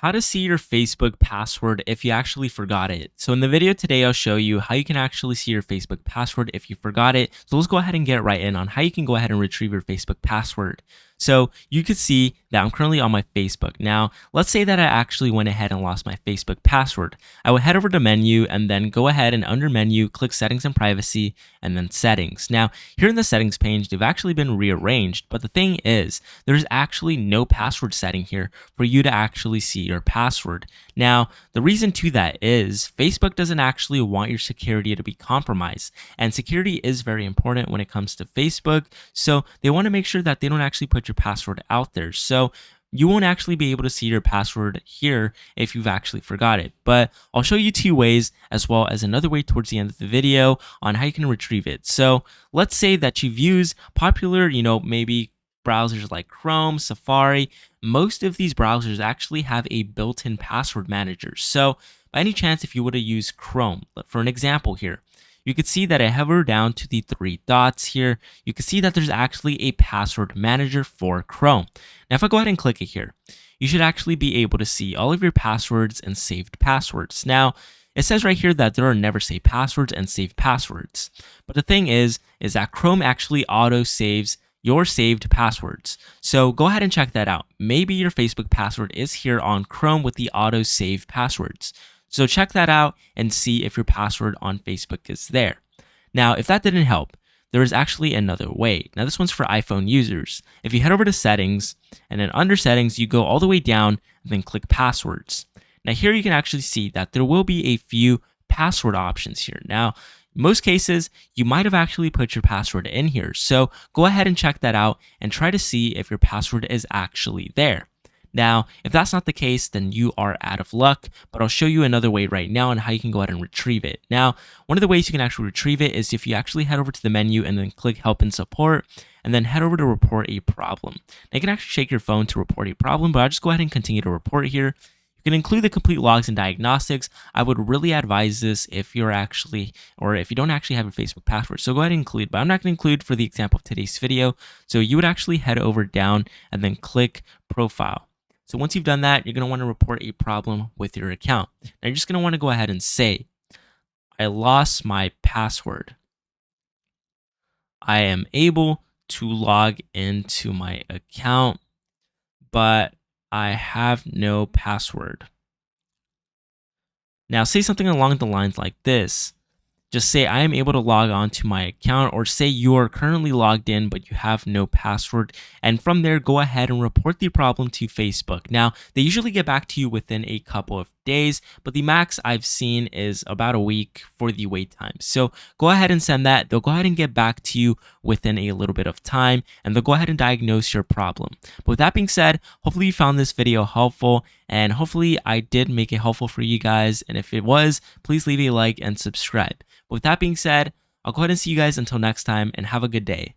How to see your Facebook password if you actually forgot it. So in the video today, I'll show you how you can actually see your Facebook password if you forgot it. So let's go ahead and get right in on how you can go ahead and retrieve your Facebook password. So you could see that I'm currently on my Facebook. Now, let's say that I actually went ahead and lost my Facebook password. I would head over to menu and then go ahead and under menu, click settings and privacy and then settings. Now, here in the settings page, they've actually been rearranged, but the thing is, there's actually no password setting here for you to actually see your password. Now, the reason to that is Facebook doesn't actually want your security to be compromised, and security is very important when it comes to Facebook, so they want to make sure that they don't actually put your password out there. So you won't actually be able to see your password here if you've actually forgot it. But I'll show you two ways as well as another way towards the end of the video on how you can retrieve it. So let's say that you've used popular, maybe browsers like Chrome, Safari. Most of these browsers actually have a built-in password manager. So by any chance, if you were to use Chrome, for an example here, you could see that I hover down to the three dots here. You can see that there's actually a password manager for Chrome. Now, if I go ahead and click it here, you should actually be able to see all of your passwords and saved passwords. Now, it says right here that there are never saved passwords and saved passwords. But the thing is that Chrome actually auto saves your saved passwords. So go ahead and check that out. Maybe your Facebook password is here on Chrome with the auto save passwords. So check that out and see if your password on Facebook is there. Now, if that didn't help, there is actually another way. Now, this one's for iPhone users. If you head over to settings and then under settings, you go all the way down and then click passwords. Now, here you can actually see that there will be a few password options here. Now, most cases, you might have actually put your password in here. So go ahead and check that out and try to see if your password is actually there. Now, if that's not the case, then you are out of luck, but I'll show you another way right now on how you can go ahead and retrieve it. Now, one of the ways you can actually retrieve it is if you actually head over to the menu and then click help and support, and then head over to report a problem. Now, you can actually shake your phone to report a problem, but I'll just go ahead and continue to report here. You can include the complete logs and diagnostics. I would really advise this if you're actually, or if you don't actually have your Facebook password. So go ahead and include, but I'm not going to include for the example of today's video. So you would actually head over down and then click profile. So once you've done that, you're going to want to report a problem with your account. Now you're just going to want to go ahead and say, I lost my password. I am able to log into my account, but I have no password. Now say something along the lines like this. Just say I am able to log on to my account, or say you are currently logged in but you have no password, and from there go ahead and report the problem to Facebook. Now they usually get back to you within a couple of days, but the max I've seen is about a week for the wait time. So go ahead and send that. They'll go ahead and get back to you within a little bit of time, and they'll go ahead and diagnose your problem. But with that being said, hopefully you found this video helpful, and hopefully I did make it helpful for you guys, and if it was, please leave a like and subscribe. With that being said, I'll go ahead and see you guys until next time, and have a good day.